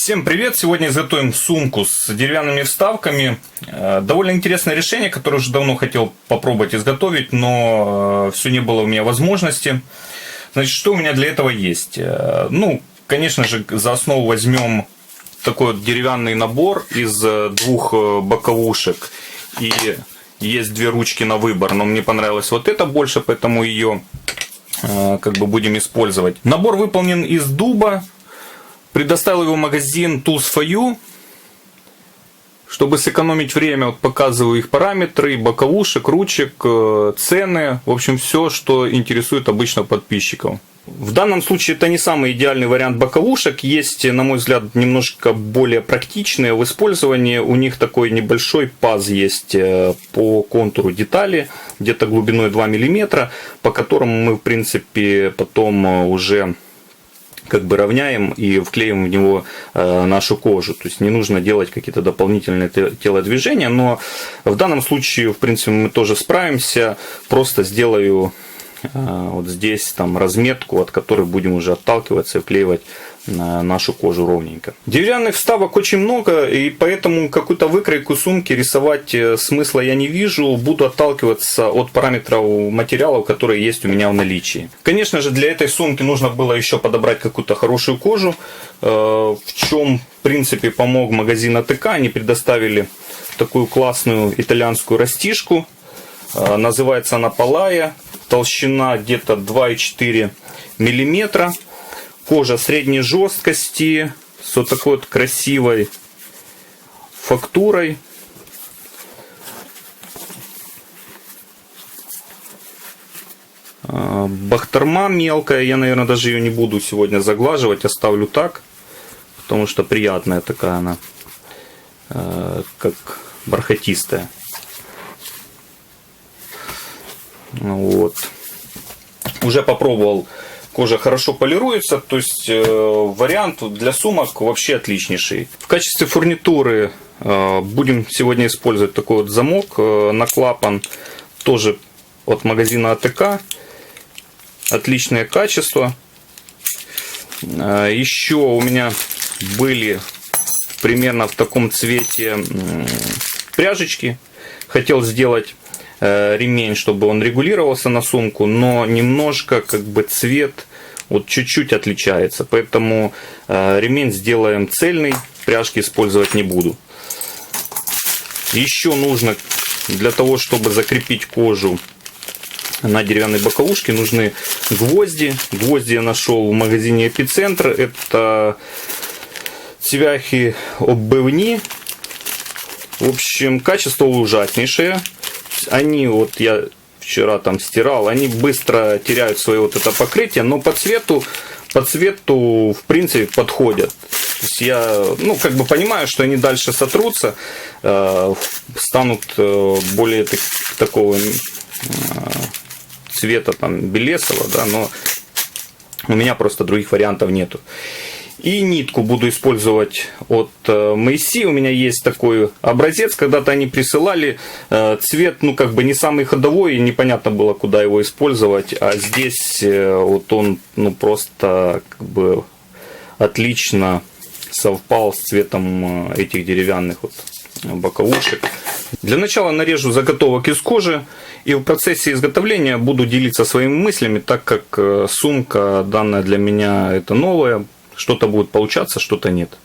Всем привет! Сегодня изготовим сумку с деревянными вставками. Довольно интересное решение, которое уже давно хотел попробовать изготовить, но все не было у меня возможности. Значит, что у меня для этого есть? Ну, конечно же, за основу возьмем такой вот деревянный набор из двух боковушек. И есть две ручки на выбор, но мне понравилось вот это больше, поэтому ее как бы будем использовать. Набор выполнен из дуба. Предоставил его магазин Tools for You. Чтобы сэкономить время, вот показываю их параметры, боковушек, ручек, цены. В общем, все, что интересует обычно подписчиков. В данном случае это не самый идеальный вариант боковушек. Есть, на мой взгляд, немножко более практичные в использовании. У них такой небольшой паз есть по контуру детали, где-то глубиной 2 мм, по которому мы, в принципе, потом уже как бы равняем и вклеим в него нашу кожу. То есть не нужно делать какие-то дополнительные телодвижения, но в данном случае, в принципе, мы тоже справимся. Просто сделаю вот здесь там разметку, от которой будем уже отталкиваться и вклеивать нашу кожу ровненько. Деревянных вставок очень много, и поэтому какую-то выкройку сумки рисовать смысла я не вижу. Буду отталкиваться от параметров материалов, которые есть у меня в наличии. Конечно же, для этой сумки нужно было еще подобрать какую-то хорошую кожу, в чем, в принципе, помог магазин АТК. Они предоставили такую классную итальянскую растишку. Называется она Palaia. Толщина где-то 2,4 мм. Кожа средней жесткости, с вот такой вот красивой фактурой. Бахтерма мелкая, я, наверное, даже ее не буду сегодня заглаживать, оставлю так, потому что приятная такая она, как бархатистая. Вот. Уже попробовал. Кожа хорошо полируется, то есть вариант для сумок вообще отличнейший. В качестве фурнитуры будем сегодня использовать такой вот замок на клапан, тоже от магазина АТК. Отличное качество. Еще у меня были примерно в таком цвете пряжечки. Хотел сделать ремень, чтобы он регулировался на сумку, но немножко как бы цвет вот чуть-чуть отличается, поэтому ремень сделаем цельный, пряжки использовать не буду. Еще нужно для того, чтобы закрепить кожу на деревянной боковушке, нужны гвозди. Гвозди я нашел в магазине Эпицентр. Это цвяхи оббивни. В общем, качество ужаснейшее. Они, вот я вчера там стирал, они быстро теряют свое вот это покрытие, но по цвету в принципе подходят. То есть я, ну, как бы понимаю, что они дальше сотрутся, станут более такого цвета там белесого, да, но у меня просто других вариантов нету. И нитку буду использовать от Мэйси. У меня есть такой образец. Когда-то они присылали цвет, ну, как бы не самый ходовой, и непонятно было, куда его использовать. А здесь вот он, ну, просто как бы отлично совпал с цветом этих деревянных вот боковушек. Для начала нарежу заготовок из кожи. И в процессе изготовления буду делиться своими мыслями, так как сумка данная для меня это новая. Что-то будет получаться, что-то нет.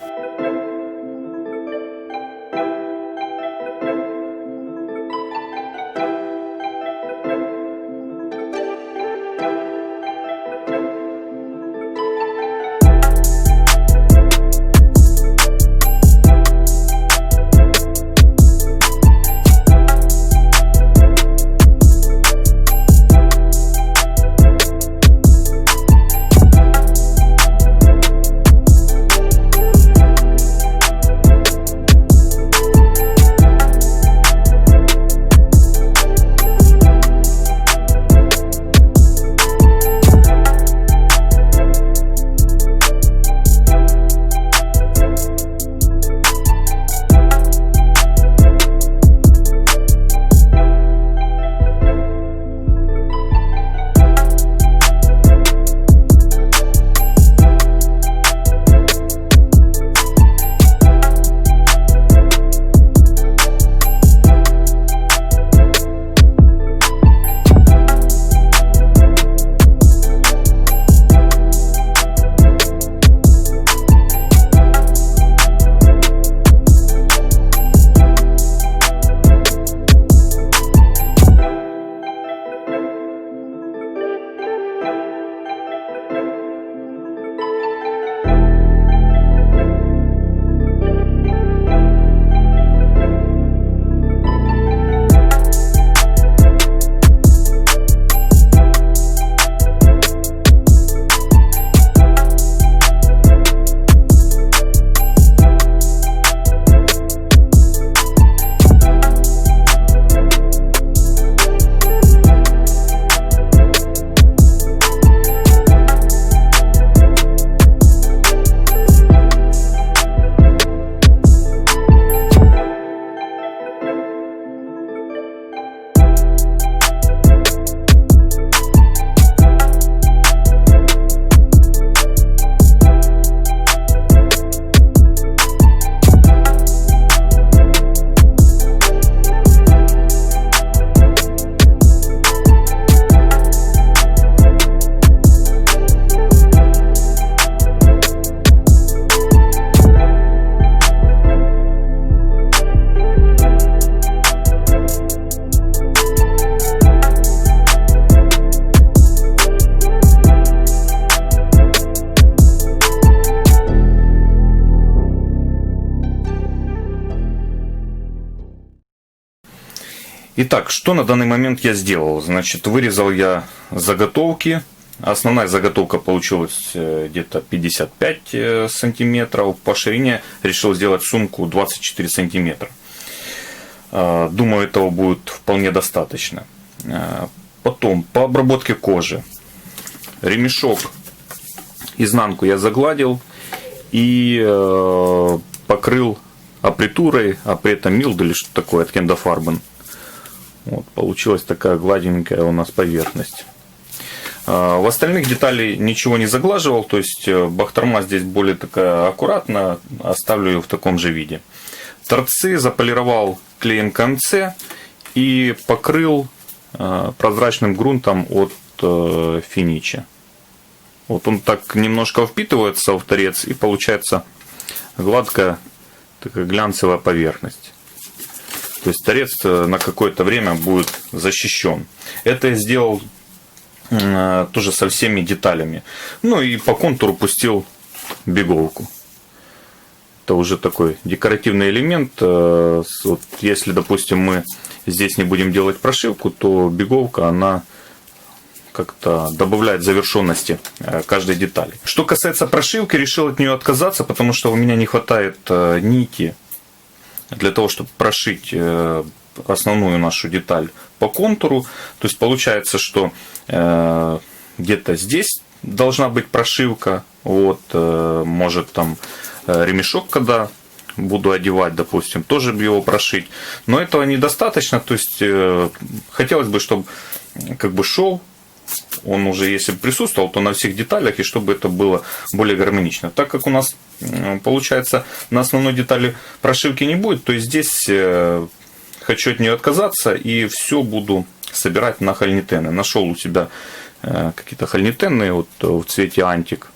Итак, что на данный момент я сделал? Значит, вырезал я заготовки. Основная заготовка получилась где-то 55 сантиметров. По ширине решил сделать сумку 24 сантиметра. Думаю, этого будет вполне достаточно. Потом, по обработке кожи. Ремешок изнанку я загладил и покрыл апритурой, апрета милд или что такое от Кенда Фарбен. Вот, получилась такая гладенькая у нас поверхность. В остальных деталей ничего не заглаживал, то есть бахрома здесь более такая аккуратная, оставлю ее в таком же виде. Торцы заполировал клеем КМЦ и покрыл прозрачным грунтом от Финичи. Вот он так немножко впитывается в торец и получается гладкая такая глянцевая поверхность. То есть торец на какое-то время будет защищен. Это я сделал тоже со всеми деталями. Ну и по контуру пустил беговку. Это уже такой декоративный элемент. Вот если, допустим, мы здесь не будем делать прошивку, то беговка, она как-то добавляет завершенности каждой детали. Что касается прошивки, решил от нее отказаться, потому что у меня не хватает нити для того, чтобы прошить основную нашу деталь по контуру. То есть получается, что где-то здесь должна быть прошивка. Вот, может там ремешок, когда буду одевать, допустим, тоже его прошить. Но этого недостаточно. То есть хотелось бы, чтобы как бы шел он уже, если бы присутствовал, то на всех деталях, и чтобы это было более гармонично. Так как у нас получается на основной детали прошивки не будет, то есть здесь хочу от нее отказаться и все буду собирать на хольнитены. Нашел у себя какие-то хольнитены вот в цвете антик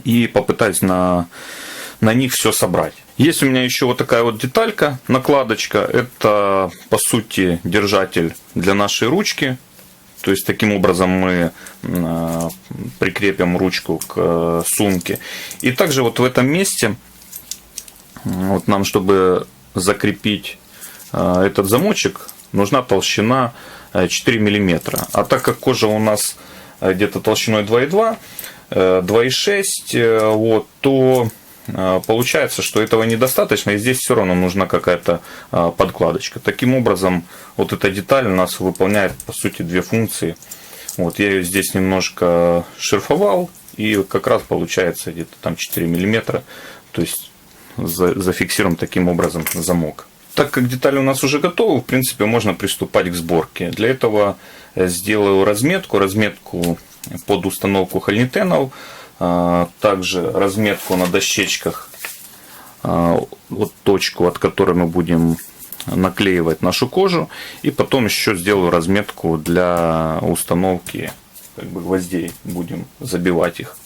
и попытаюсь на них все собрать. Есть у меня еще вот такая вот деталька, накладочка. Это по сути держатель для нашей ручки. То есть таким образом мы прикрепим ручку к сумке. И также вот в этом месте вот нам, чтобы закрепить этот замочек, нужна толщина 4 мм. А так как кожа у нас где-то толщиной 2,2, 2,6, вот, то получается, что этого недостаточно, и здесь все равно нужна какая-то подкладочка. Таким образом, вот эта деталь у нас выполняет по сути две функции. Вот, я ее здесь немножко шерфовал, и как раз получается где-то там 4 мм, то есть зафиксируем таким образом замок. Так как детали у нас уже готовы, в принципе, можно приступать к сборке. Для этого сделаю разметку под установку хольнитенов, также разметку на дощечках, вот точку, от которой мы будем наклеивать нашу кожу, и потом еще сделаю разметку для установки как бы гвоздей, будем забивать их.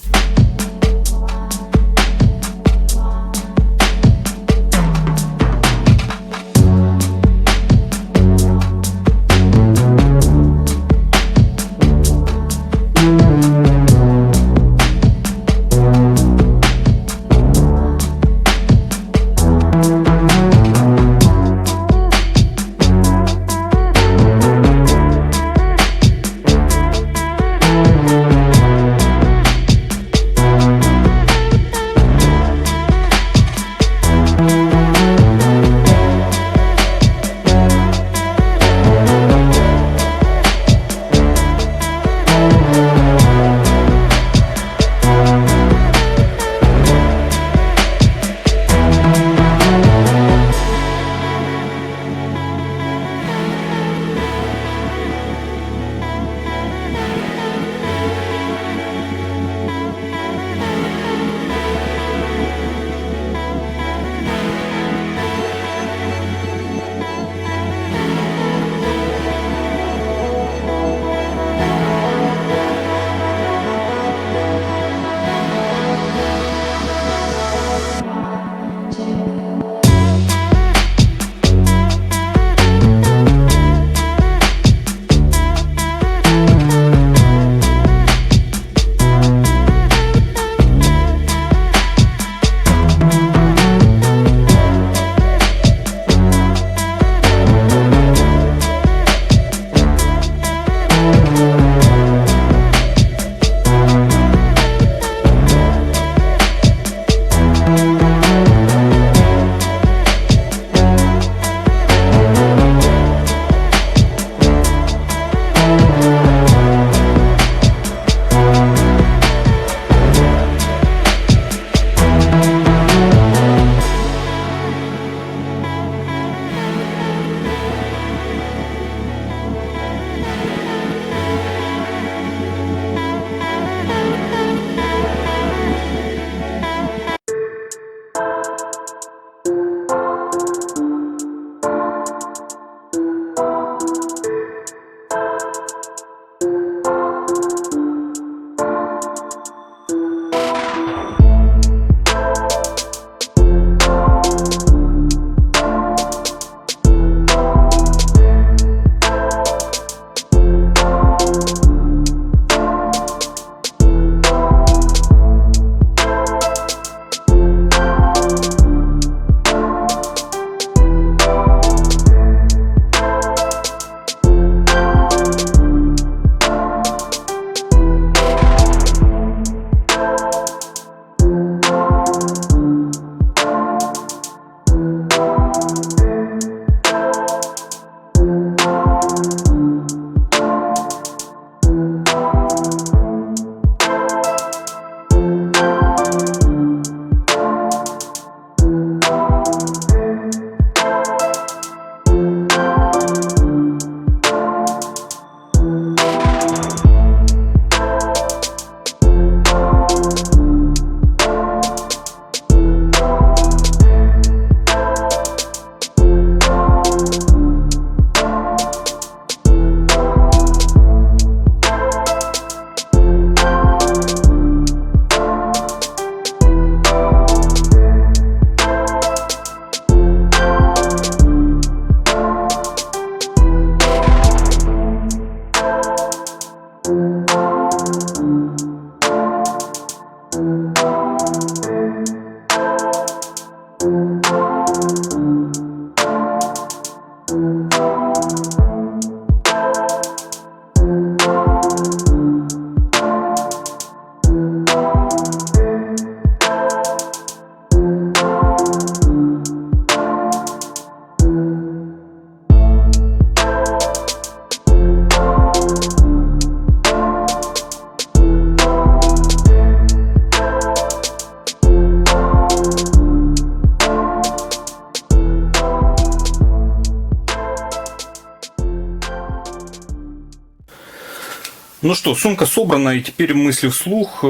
Ну что, сумка собрана, и теперь мысли вслух,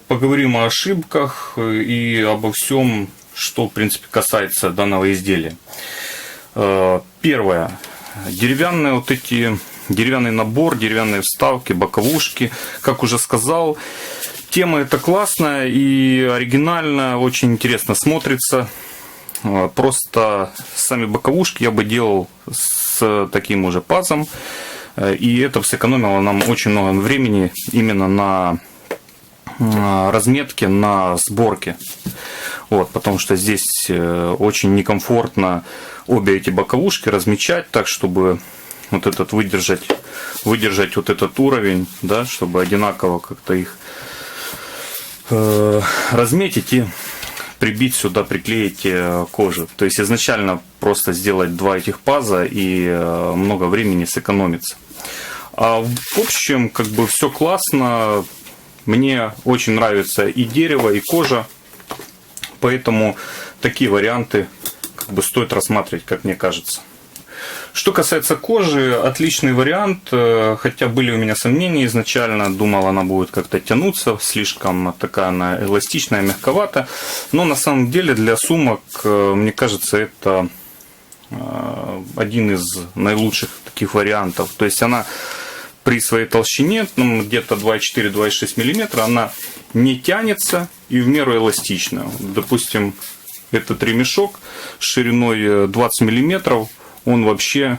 поговорим о ошибках и обо всем, что в принципе касается данного изделия. Первое. Деревянный набор, деревянные вставки, боковушки. Как уже сказал, тема эта классная и оригинальная, очень интересно смотрится. Просто сами боковушки я бы делал с таким уже пазом. И это сэкономило нам очень много времени именно на разметке, на сборке. Вот, потому что здесь очень некомфортно обе эти боковушки размечать так, чтобы вот этот выдержать вот этот уровень, да, чтобы одинаково как-то их разметить и прибить сюда, приклеить кожу. То есть изначально просто сделать два этих паза и много времени сэкономится. А в общем, как бы все классно. Мне очень нравится и дерево, и кожа. Поэтому такие варианты как бы стоит рассматривать, как мне кажется. Что касается кожи, отличный вариант. Хотя были у меня сомнения изначально. Думал, она будет как-то тянуться. Слишком такая она эластичная, мягковата. Но на самом деле для сумок, мне кажется, это один из наилучших таких вариантов. То есть она при своей толщине, где-то 2,4-2,6 мм, она не тянется и в меру эластична. Допустим, этот ремешок с шириной 20 мм, он вообще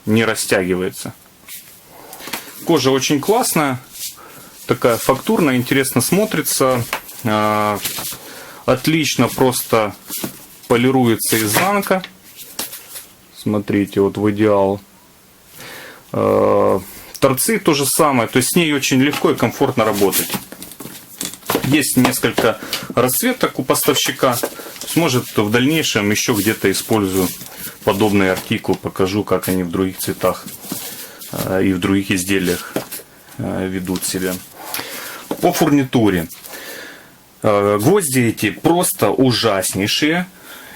не растягивается. Кожа очень классная, такая фактурная, интересно смотрится. Отлично просто полируется изнанка. Смотрите, вот в идеал. Торцы то же самое, то есть с ней очень легко и комфортно работать. Есть несколько расцветок у поставщика. Может, в дальнейшем еще где-то использую подобный артикул, покажу, как они в других цветах и в других изделиях ведут себя. По фурнитуре. Гвозди эти просто ужаснейшие.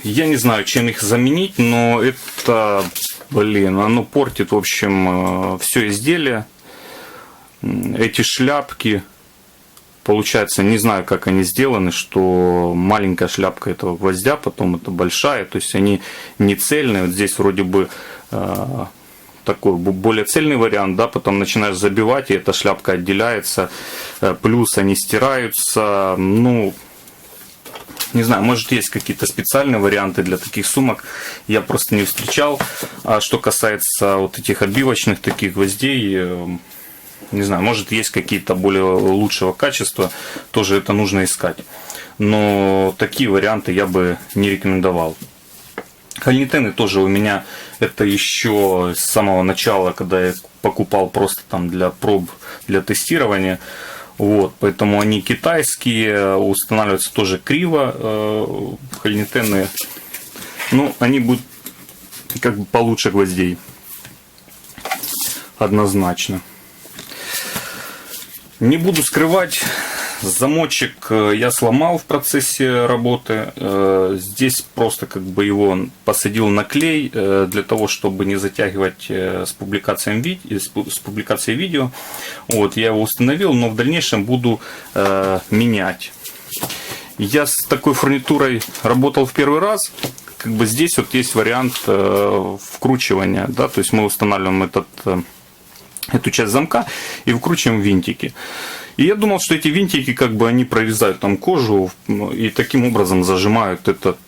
Я не знаю, чем их заменить, но это, оно портит, в общем, все изделие. Эти шляпки, получается, не знаю, как они сделаны, что маленькая шляпка этого гвоздя, потом это большая, то есть они не цельные. Вот здесь вроде бы такой более цельный вариант, да, потом начинаешь забивать, и эта шляпка отделяется, плюс они стираются, ну... Не знаю, может есть какие-то специальные варианты для таких сумок, я просто не встречал. А что касается вот этих отбивочных таких гвоздей, не знаю, может есть какие-то более лучшего качества, тоже это нужно искать. Но такие варианты я бы не рекомендовал. Хольнитены тоже у меня это еще с самого начала, когда я покупал просто там для проб, для тестирования. Вот, поэтому они китайские, устанавливаются тоже криво. Хольнитены, ну, они будут как бы получше гвоздей. Однозначно. Не буду скрывать, замочек я сломал в процессе работы. Здесь просто как бы его посадил на клей для того, чтобы не затягивать с публикацией видео. Вот, я его установил, но в дальнейшем буду менять. Я с такой фурнитурой работал в первый раз. Как бы здесь вот есть вариант вкручивания, да, то есть мы устанавливаем эту часть замка и вкручиваем винтики. И я думал, что эти винтики как бы они прорезают там кожу и таким образом зажимают этот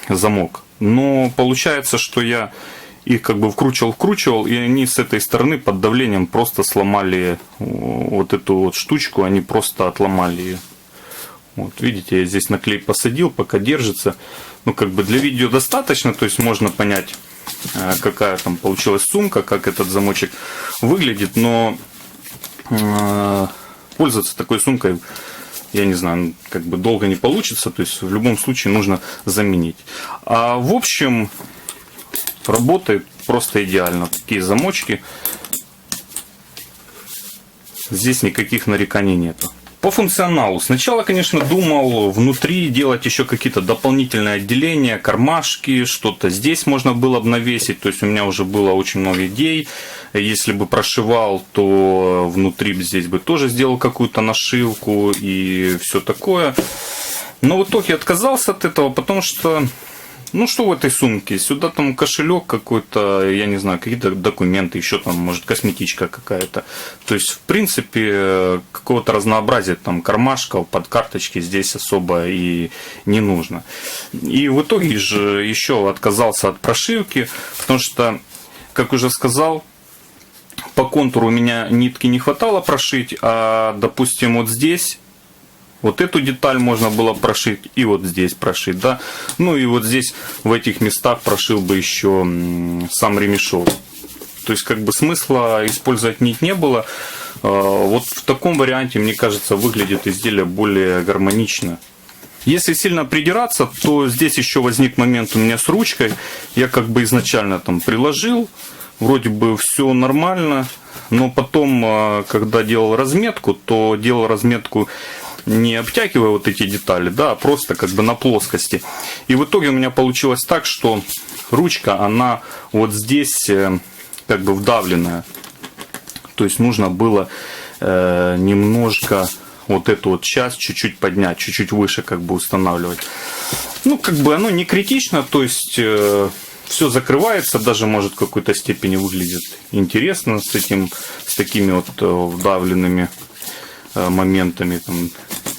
замок. Но получается, что я их как бы вкручивал, и они с этой стороны под давлением просто сломали вот эту вот штучку, они просто отломали ее. Вот, видите, я здесь на клей посадил, пока держится. Ну, как бы для видео достаточно, то есть можно понять, какая там получилась сумка, как этот замочек выглядит, но пользоваться такой сумкой, я не знаю, как бы долго не получится, то есть в любом случае нужно заменить. А в общем, работает просто идеально. Такие замочки, здесь никаких нареканий нету. По функционалу. Сначала, конечно, думал внутри делать еще какие-то дополнительные отделения, кармашки, что-то здесь можно было бы навесить. То есть у меня уже было очень много идей. Если бы прошивал, то внутри здесь бы тоже сделал какую-то нашивку и все такое. Но в итоге отказался от этого, потому что... Ну, что в этой сумке? Сюда там кошелек какой-то, я не знаю, какие-то документы, еще там, может, косметичка какая-то. То есть, в принципе, какого-то разнообразия, там, кармашков под карточки здесь особо и не нужно. И в итоге же еще отказался от прошивки, потому что, как уже сказал, по контуру у меня нитки не хватало прошить, а, допустим, вот здесь... Вот эту деталь можно было прошить и вот здесь прошить, да. Ну и вот здесь в этих местах прошил бы еще сам ремешок. То есть как бы смысла использовать нить не было. Вот в таком варианте, мне кажется, выглядит изделие более гармонично. Если сильно придираться, то здесь еще возник момент у меня с ручкой. Я как бы изначально там приложил, вроде бы все нормально, но потом, когда делал разметку, то делал разметку не обтягивая вот эти детали, да, а просто как бы на плоскости. И в итоге у меня получилось так, что ручка, она вот здесь как бы вдавленная. То есть нужно было немножко вот эту вот часть чуть-чуть поднять, чуть-чуть выше как бы устанавливать. Ну, как бы оно не критично, то есть все закрывается, даже может в какой-то степени выглядит интересно с такими вот вдавленными моментами, там,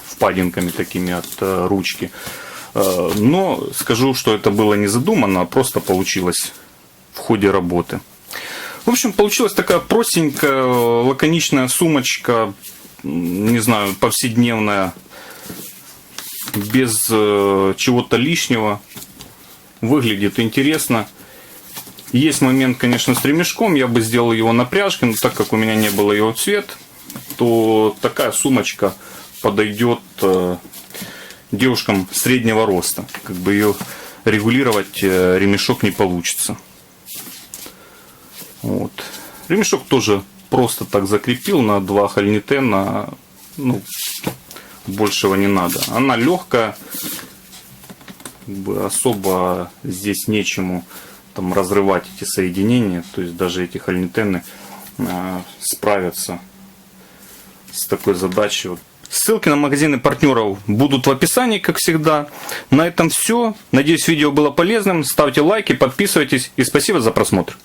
впадинками такими от ручки. Но скажу, что это было не задумано, а просто получилось в ходе работы. В общем, получилась такая простенькая, лаконичная сумочка, не знаю, повседневная, без чего-то лишнего. Выглядит интересно. Есть момент, конечно, с ремешком, я бы сделал его на пряжке, но так как у меня не было его цвет, то такая сумочка подойдет девушкам среднего роста. Как бы ее регулировать ремешок не получится. Вот. Ремешок тоже просто так закрепил на 2 хальнитена. Ну, большего не надо. Она легкая. Как бы особо здесь нечему там разрывать эти соединения. То есть даже эти хальнитены справятся с такой задачей. Ссылки на магазины партнеров будут в описании, как всегда. На этом все. Надеюсь, видео было полезным. Ставьте лайки, подписывайтесь и спасибо за просмотр.